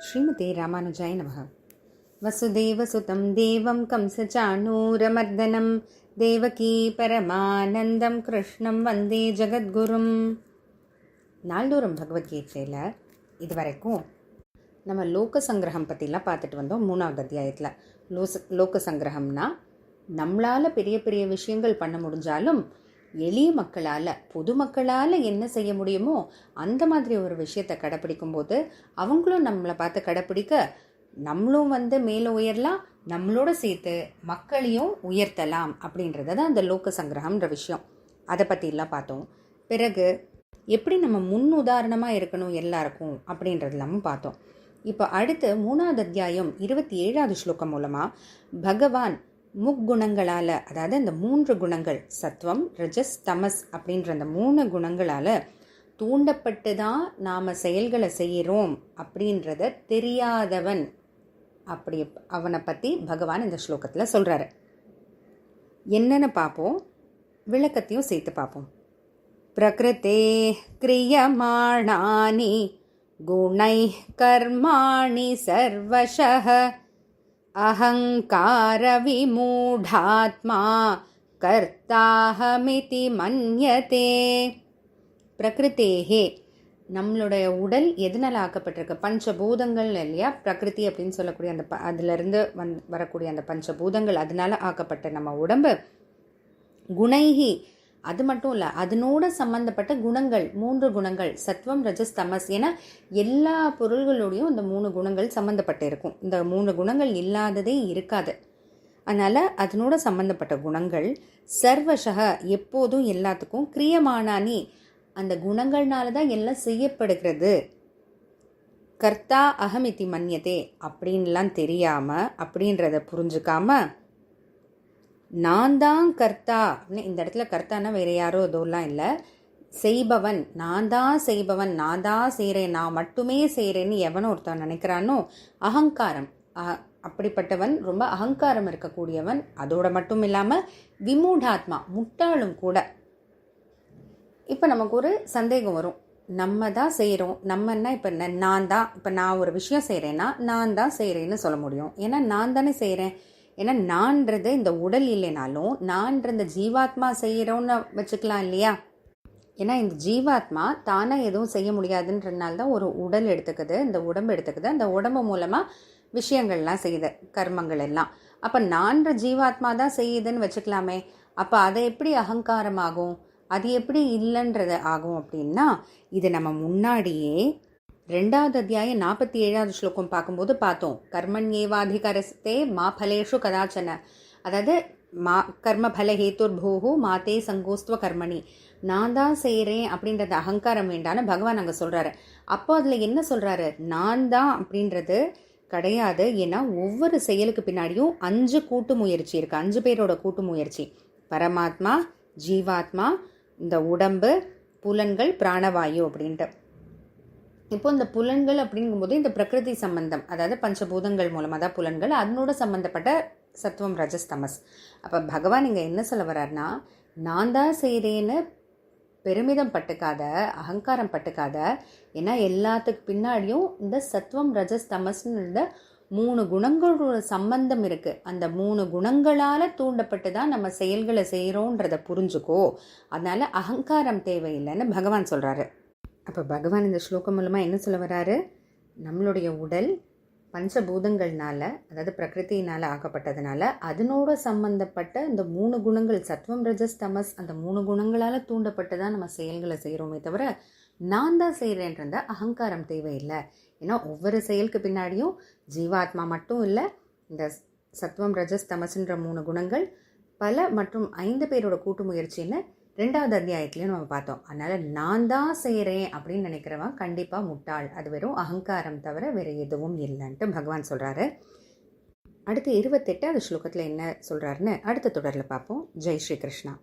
ஸ்ரீமதே ராமானுஜாய நமः. வசுதேவசுதம் தேவம் கம்சச்சாணூரமர்தனம் தேவகீ பரமானந்தம் கிருஷ்ணம் வந்தே ஜகத்குரும். நாள்தோறும் பகவத்கீதையில் இதுவரைக்கும் நம்ம லோக சங்கிரகம் பற்றிலாம் பார்த்துட்டு வந்தோம். 3வது அத்தியாயத்தில் லோக சங்கிரகம்னா நம்மளால் பெரிய பெரிய விஷயங்கள் பண்ண முடிஞ்சாலும் எளிய மக்களால் பொதுமக்களால் என்ன செய்ய முடியுமோ அந்த மாதிரி ஒரு விஷயத்தை கடைப்பிடிக்கும் போது அவங்களும் நம்மளை பார்த்து கடைப்பிடிக்க நம்மளும் மேலே உயரலாம், நம்மளோட சேர்த்து மக்களையும் உயர்த்தலாம் அப்படின்றது தான் அந்த லோக சங்கிரகம்ன்ற விஷயம். அதை பற்றிலாம் பார்த்தோம். பிறகு எப்படி நம்ம முன் உதாரணமாக இருக்கணும் எல்லாருக்கும் அப்படின்றதெல்லாமும் பார்த்தோம். இப்போ அடுத்து 3வது அத்தியாயம் 27வது ஸ்லோகம் மூலமாக பகவான் முக்குணங்களால், அதாவது அந்த 3 குணங்கள் சத்வம் ரஜஸ் தமஸ் அப்படின்ற அந்த 3 குணங்களால் தூண்டப்பட்டு தான் நாம் செயல்களை செய்கிறோம் அப்படின்றத தெரியாதவன் அப்படி அவனை பற்றி பகவான் இந்த ஸ்லோகத்தில் சொல்கிறாரு. என்னென்னு பார்ப்போம், விளக்கத்தையும் சேர்த்து பார்ப்போம். பிரகிருதே கிரியமாணானி குணை கர்மாணி சர்வஷः அஹங்கார விமூடாத்மா கர்த்தாஹமிதி மன்யதே. பிரகிருத்தேஹே, நம்மளுடைய உடல் எதனால் ஆக்கப்பட்டிருக்கு? பஞ்சபூதங்கள் இல்லையா, பிரகிருதி அப்படின்னு சொல்லக்கூடிய அந்த அதிலிருந்து வரக்கூடிய அந்த பஞ்சபூதங்கள், அதனால ஆக்கப்பட்ட நம்ம உடம்பு. குணைஹி, அது மட்டும் இல்லை, அதனோட சம்பந்தப்பட்ட குணங்கள் 3 குணங்கள் சத்வம் ரஜஸ் தமஸ். ஏன்னா எல்லா பொருள்களோடையும் இந்த 3 குணங்கள் சம்மந்தப்பட்டு இருக்கும். இந்த 3 குணங்கள் இல்லாததே இருக்காது. அதனால் அதனோட சம்பந்தப்பட்ட குணங்கள் சர்வஷக எப்போதும் எல்லாத்துக்கும் கிரியமானானி, அந்த குணங்கள்னால தான் எல்லாம் செய்யப்படுகிறது. கர்த்தா அகமிதி மன்யதே அப்படின்லாம் தெரியாமல், அப்படின்றத புரிஞ்சுக்காம நான் தான் கர்த்தா, இந்த இடத்துல கர்த்தானா வேறு யாரோ அதோலாம் இல்லை, செய்பவன், நான் தான் செய்பவன், நான் தான் செய்கிறேன், நான் மட்டுமே செய்கிறேன்னு எவனோ ஒருத்தன் நினைக்கிறானோ, அகங்காரம், அப்படிப்பட்டவன் ரொம்ப அகங்காரம் இருக்கக்கூடியவன். அதோட மட்டும் இல்லாமல் விமூடாத்மா, முட்டாளும் கூட. இப்போ நமக்கு ஒரு சந்தேகம் வரும், நம்ம தான் செய்கிறோம், நம்மன்னா இப்போ நான் தான், இப்போ நான் ஒரு விஷயம் செய்கிறேன்னா நான் தான் செய்கிறேன்னு சொல்ல முடியும். ஏன்னா நான் தானே செய்கிறேன். ஏன்னா நான்றது இந்த உடல் இல்லைனாலும் நான்ற இந்த ஜீவாத்மா செய்கிறோன்னு வச்சுக்கலாம் இல்லையா. ஏன்னா இந்த ஜீவாத்மா தானாக எதுவும் செய்ய முடியாதுன்றதுனால தான் ஒரு உடல் எடுத்துக்குது, இந்த உடம்பு எடுத்துக்குது, அந்த உடம்பு மூலமாக விஷயங்கள்லாம் செய்யுது, கர்மங்கள் எல்லாம். அப்போ நான்ற ஜீவாத்மா தான் செய்யுதுன்னு வச்சுக்கலாமே. அப்போ அதை எப்படி அகங்காரம் ஆகும், அது எப்படி இல்லைன்றது ஆகும் அப்படின்னா, இது நம்ம முன்னாடியே 2வது அத்தியாயம் 47வது ஸ்லோகம் பார்க்கும்போது பார்த்தோம். கர்மண்யேவாதிகரஸ்தே மா பலேஷு கதாச்சன, அதாவது மா கர்ம பல ஹேத்துர் பூஹு மாதே சங்கோஸ்துவ கர்மணி, நான் தான் செய்கிறேன் அப்படின்றது அகங்காரம் வேண்டான்னு பகவான் அங்கே சொல்கிறாரு. அப்போ அதில் என்ன சொல்கிறாரு, நான் தான் அப்படின்றது கிடையாது. ஏன்னா ஒவ்வொரு செயலுக்கு பின்னாடியும் 5 கூட்டு முயற்சி இருக்குது, 5 பேரோட கூட்டு முயற்சி. பரமாத்மா, ஜீவாத்மா, இந்த உடம்பு, புலன்கள், பிராணவாயு அப்படின்ட்டு. இப்போ இந்த புலன்கள் அப்படிங்கும்போது இந்த பிரகிருதி சம்பந்தம், அதாவது பஞ்சபூதங்கள் மூலமாக தான் புலன்கள், அதனோட சம்பந்தப்பட்ட சத்துவம் ரஜஸ் தமஸ். அப்போ பகவான் இங்கே என்ன சொல்ல வர்றாருனா, நான் தான் செய்கிறேன்னு பெருமிதம் பட்டுக்காத, அகங்காரம் பட்டுக்காத. ஏன்னா எல்லாத்துக்கு பின்னாடியும் இந்த சத்துவம் ரஜஸ் தமஸ்ன்ற 3 குணங்களோட சம்பந்தம் இருக்குது. அந்த 3 குணங்களால் தூண்டப்பட்டு தான் நம்ம செயல்களை செய்கிறோன்றதை புரிஞ்சுக்கோ. அதனால் அகங்காரம் தேவையில்லைன்னு பகவான் சொல்கிறாரு. அப்போ பகவான் இந்த ஸ்லோகம் மூலமாக என்ன சொல்ல வர்றாரு, நம்மளுடைய உடல் பஞ்சபூதங்கள்னால, அதாவது பிரகிருத்தினால் ஆக்கப்பட்டதுனால அதனோட சம்பந்தப்பட்ட இந்த 3 குணங்கள் சத்வம் ரஜஸ் தமஸ், அந்த 3 குணங்களால் தூண்டப்பட்டு தான் நம்ம செயல்களை செய்கிறோமே தவிர நான் தான் செய்கிறேன்றத அகங்காரம் தேவையில்லை. ஏன்னா ஒவ்வொரு செயலுக்கு பின்னாடியும் ஜீவாத்மா மட்டும் இல்லை, இந்த சத்வம் ரஜஸ் தமஸ்ன்ற 3 குணங்கள் பல மற்றும் 5 பேரோட கூட்டு முயற்சின்னு 2வது அத்தியாயத்துலேயும் நம்ம பார்த்தோம். அதனால் நான் தான் செய்கிறேன் அப்படின்னு நினைக்கிறவன் கண்டிப்பாக முட்டாள், அது வெறும் அகங்காரம் தவிர வேறு எதுவும் இல்லைன்ட்டு பகவான் சொல்கிறாரு. அடுத்து 28வது ஸ்லோகத்தில் என்ன சொல்கிறாருன்னு அடுத்த தொடரில் பார்ப்போம். ஜெய் ஸ்ரீ கிருஷ்ணா.